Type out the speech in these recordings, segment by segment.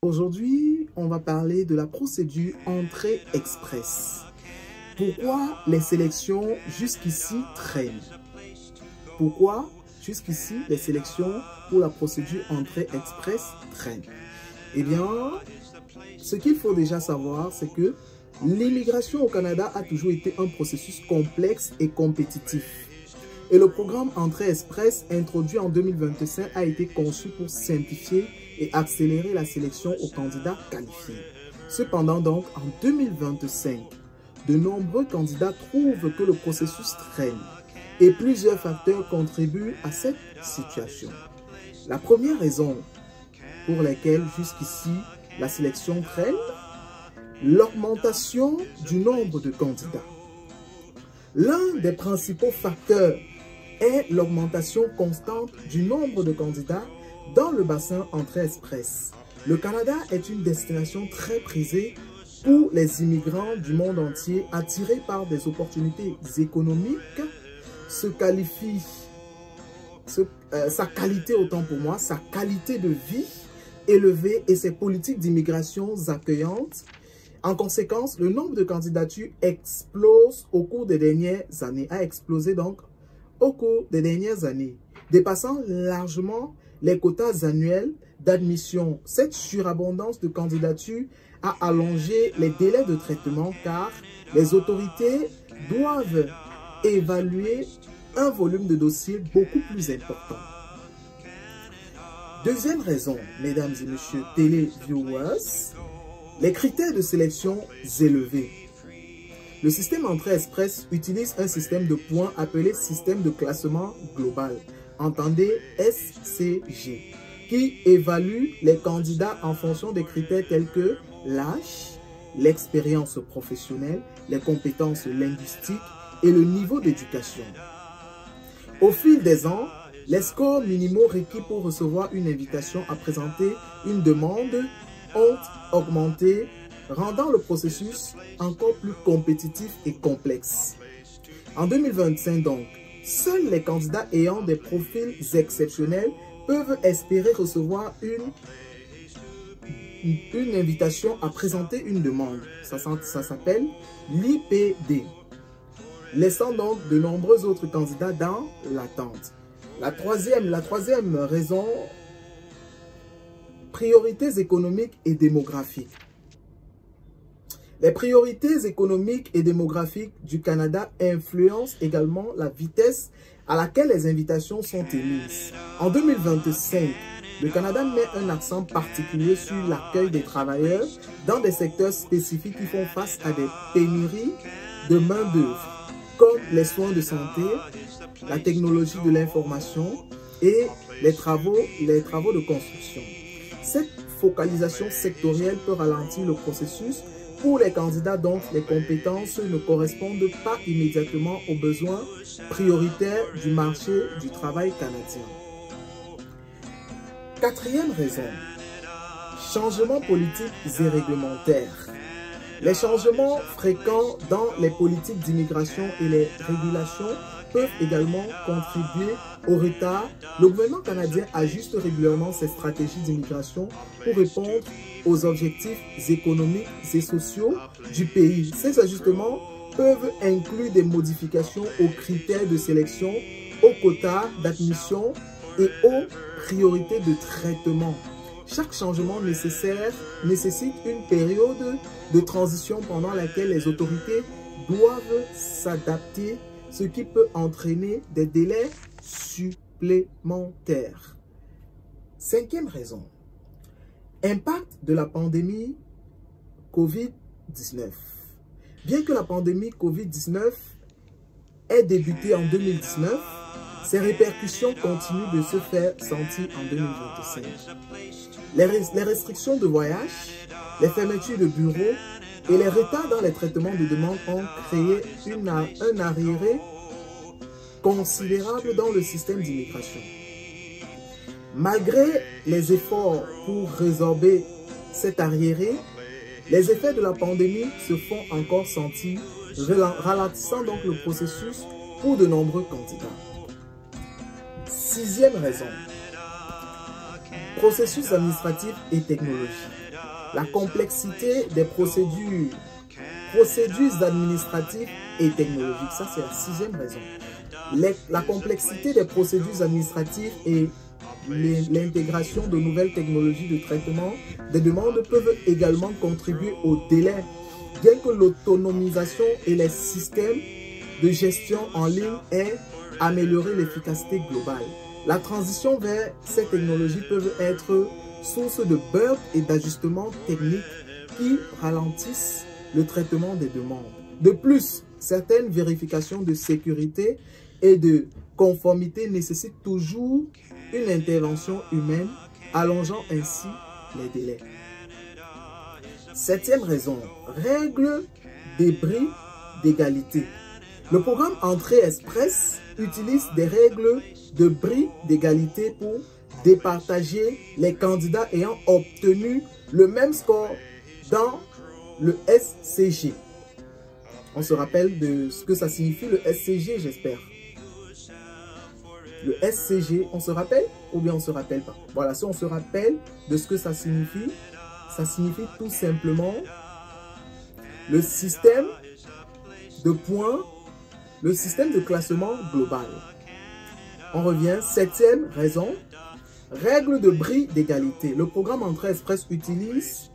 Aujourd'hui, on va parler de la procédure entrée express. Pourquoi les sélections jusqu'ici traînent? Pourquoi jusqu'ici les sélections pour la procédure entrée express traînent? Eh bien, ce qu'il faut déjà savoir, c'est que l'immigration au Canada a toujours été un processus complexe et compétitif. Et le programme Entrée Express, introduit en 2025, a été conçu pour simplifier et accélérer la sélection aux candidats qualifiés. Cependant, donc, en 2025, de nombreux candidats trouvent que le processus traîne et plusieurs facteurs contribuent à cette situation. La première raison pour laquelle jusqu'ici la sélection traîne, l'augmentation du nombre de candidats. L'un des principaux facteurs est l'augmentation constante du nombre de candidats dans le bassin Entrée Express. Le Canada est une destination très prisée pour les immigrants du monde entier attirés par des opportunités économiques, sa qualité, autant pour moi, sa qualité de vie élevée et ses politiques d'immigration accueillantes. En conséquence, le nombre de candidatures explose au cours des dernières années, a explosé donc au cours des dernières années, dépassant largement les quotas annuels d'admission. Cette surabondance de candidatures a allongé les délais de traitement car les autorités doivent évaluer un volume de dossiers beaucoup plus important. Deuxième raison, mesdames et messieurs téléviewers, les critères de sélection élevés. Le système Entrée Express utilise un système de points appelé système de classement global, entendez SCG, qui évalue les candidats en fonction des critères tels que l'âge, l'expérience professionnelle, les compétences linguistiques et le niveau d'éducation. Au fil des ans, les scores minimaux requis pour recevoir une invitation à présenter une demande ont augmenté, rendant le processus encore plus compétitif et complexe. En 2025 donc, seuls les candidats ayant des profils exceptionnels peuvent espérer recevoir une invitation à présenter une demande. Ça s'appelle l'IPD, laissant donc de nombreux autres candidats dans l'attente. La troisième raison, priorités économiques et démographiques. Les priorités économiques et démographiques du Canada influencent également la vitesse à laquelle les invitations sont émises. En 2025, le Canada met un accent particulier sur l'accueil des travailleurs dans des secteurs spécifiques qui font face à des pénuries de main-d'œuvre, comme les soins de santé, la technologie de l'information et les travaux de construction. Cette focalisation sectorielle peut ralentir le processus pour les candidats dont les compétences ne correspondent pas immédiatement aux besoins prioritaires du marché du travail canadien. Quatrième raison, changements politiques et réglementaires. Les changements fréquents dans les politiques d'immigration et les régulations peuvent également contribuer au retard. Le gouvernement canadien ajuste régulièrement ses stratégies d'immigration pour répondre aux objectifs économiques et sociaux du pays. Ces ajustements peuvent inclure des modifications aux critères de sélection, aux quotas d'admission et aux priorités de traitement. Chaque changement nécessite une période de transition pendant laquelle les autorités doivent s'adapter, ce qui peut entraîner des délais supplémentaires. Cinquième raison, impact de la pandémie COVID-19. Bien que la pandémie COVID-19 ait débuté en 2019, ses répercussions continuent de se faire sentir en 2025. Les restrictions de voyage, les fermetures de bureaux et les retards dans les traitements de demande ont créé un arriéré considérable dans le système d'immigration. Malgré les efforts pour résorber cet arriéré, les effets de la pandémie se font encore sentir, ralentissant donc le processus pour de nombreux candidats. Sixième raison, processus administratif et technologique. La complexité des procédures administratives et technologiques. Ça, c'est la 6e raison. La complexité des procédures administratives et l'intégration de nouvelles technologies de traitement des demandes peuvent également contribuer au délai, bien que l'autonomisation et les systèmes de gestion en ligne aient amélioré l'efficacité globale. La transition vers ces technologies peut être source de bugs et d'ajustements techniques qui ralentissent le traitement des demandes. De plus, certaines vérifications de sécurité et de conformité nécessitent toujours une intervention humaine, allongeant ainsi les délais. 7e raison, règle des bris d'égalité. Le programme Entrée Express utilise des règles de bris d'égalité pour départager les candidats ayant obtenu le même score dans le SCG. On se rappelle de ce que ça signifie le SCG, j'espère. Le SCG, on se rappelle ou bien on ne se rappelle pas? Voilà, si on se rappelle de ce que ça signifie tout simplement le système de points, le système de classement global. On revient, 7e raison, règle de bris d'égalité. Le programme Entrée Express utilise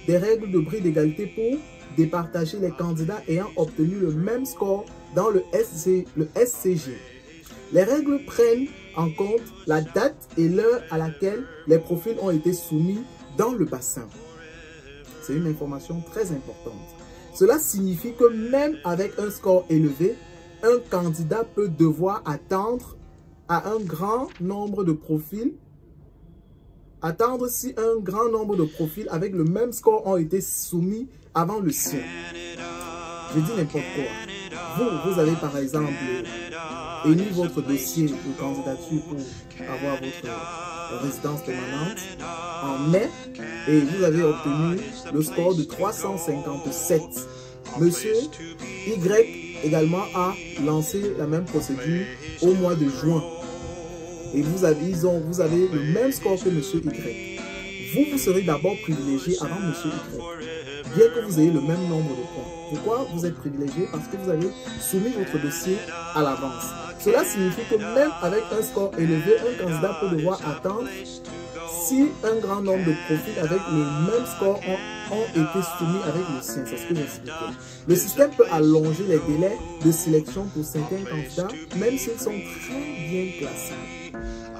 des règles de bris d'égalité pour départager les candidats ayant obtenu le même score dans le SCG. Les règles prennent en compte la date et l'heure à laquelle les profils ont été soumis dans le bassin. C'est une information très importante. Cela signifie que même avec un score élevé, un candidat peut devoir attendre si un grand nombre de profils avec le même score ont été soumis avant le sien. Je dis n'importe quoi. Vous avez par exemple émis votre dossier de candidature pour avoir votre résidence permanente en mai et vous avez obtenu le score de 357. Monsieur Y également a lancé la même procédure au mois de juin. Et vous avez le même score que Monsieur Y. Vous serez d'abord privilégié avant Monsieur Y, bien que vous ayez le même nombre de points. Pourquoi vous êtes privilégié? Parce que vous avez soumis votre dossier à l'avance. Cela signifie que même avec un score élevé, un candidat peut devoir attendre si un grand nombre de profils avec le même score ont été soumis avec le sien. C'est ce que j'expliquais. Le système peut allonger les délais de sélection pour certains candidats, même s'ils sont très bien classés.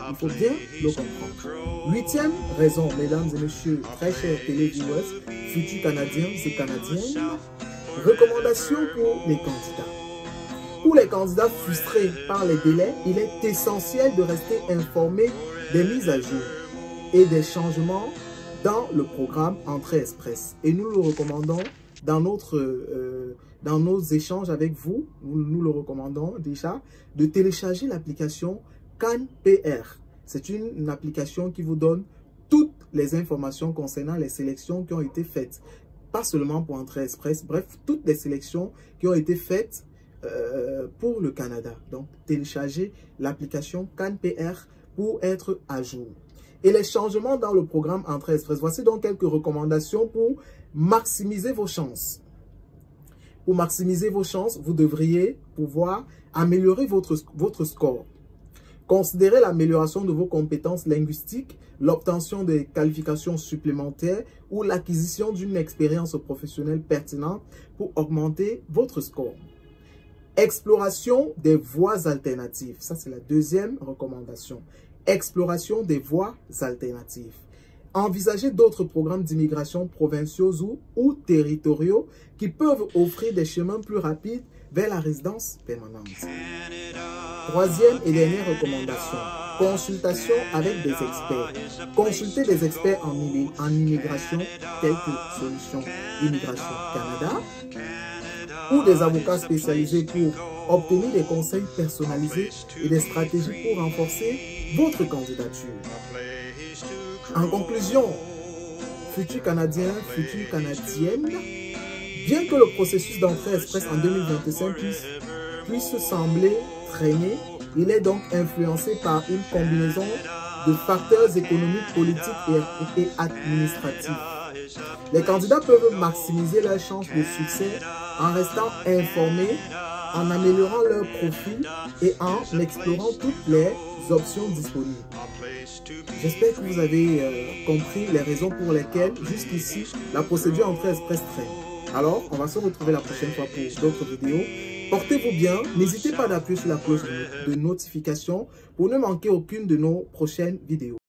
Il faut bien le comprendre. 8e raison, mesdames et messieurs, très chers téléviewers, futurs Canadiens et Canadiennes, recommandation pour les candidats. Pour les candidats frustrés par les délais, il est essentiel de rester informé des mises à jour et des changements dans le programme Entrée Express. Et nous le recommandons dans nos échanges avec vous, nous le recommandons déjà de télécharger l'application CanPR. C'est une application qui vous donne toutes les informations concernant les sélections qui ont été faites. Pas seulement pour Entrée Express, bref, toutes les sélections qui ont été faites pour le Canada. Donc, téléchargez l'application CanPR pour être à jour. Et les changements dans le programme Entrée Express. Voici donc quelques recommandations pour maximiser vos chances. Pour maximiser vos chances, vous devriez pouvoir améliorer votre score. Considérez l'amélioration de vos compétences linguistiques, l'obtention de qualifications supplémentaires ou l'acquisition d'une expérience professionnelle pertinente pour augmenter votre score. Exploration des voies alternatives. Ça, c'est la 2e recommandation. Exploration des voies alternatives. Envisagez d'autres programmes d'immigration provinciaux ou territoriaux qui peuvent offrir des chemins plus rapides vers la résidence permanente. 3e et dernière recommandation. Consultation avec des experts. Consultez des experts en immigration tels que Solutions Immigration Canada ou des avocats spécialisés pour obtenir des conseils personnalisés et des stratégies pour renforcer votre candidature. En conclusion, futurs Canadiens, futures Canadiennes, bien que le processus d'entrée express en 2025 puisse sembler traîner, il est donc influencé par une combinaison de facteurs économiques, politiques et administratifs. Les candidats peuvent maximiser leurs chances de succès en restant informés, en améliorant leur profil et en explorant toutes les options disponibles. J'espère que vous avez compris les raisons pour lesquelles jusqu'ici la procédure entrée express traîne. Alors, on va se retrouver la prochaine fois pour d'autres vidéos. Portez-vous bien, n'hésitez pas d'appuyer sur la cloche de notification pour ne manquer aucune de nos prochaines vidéos.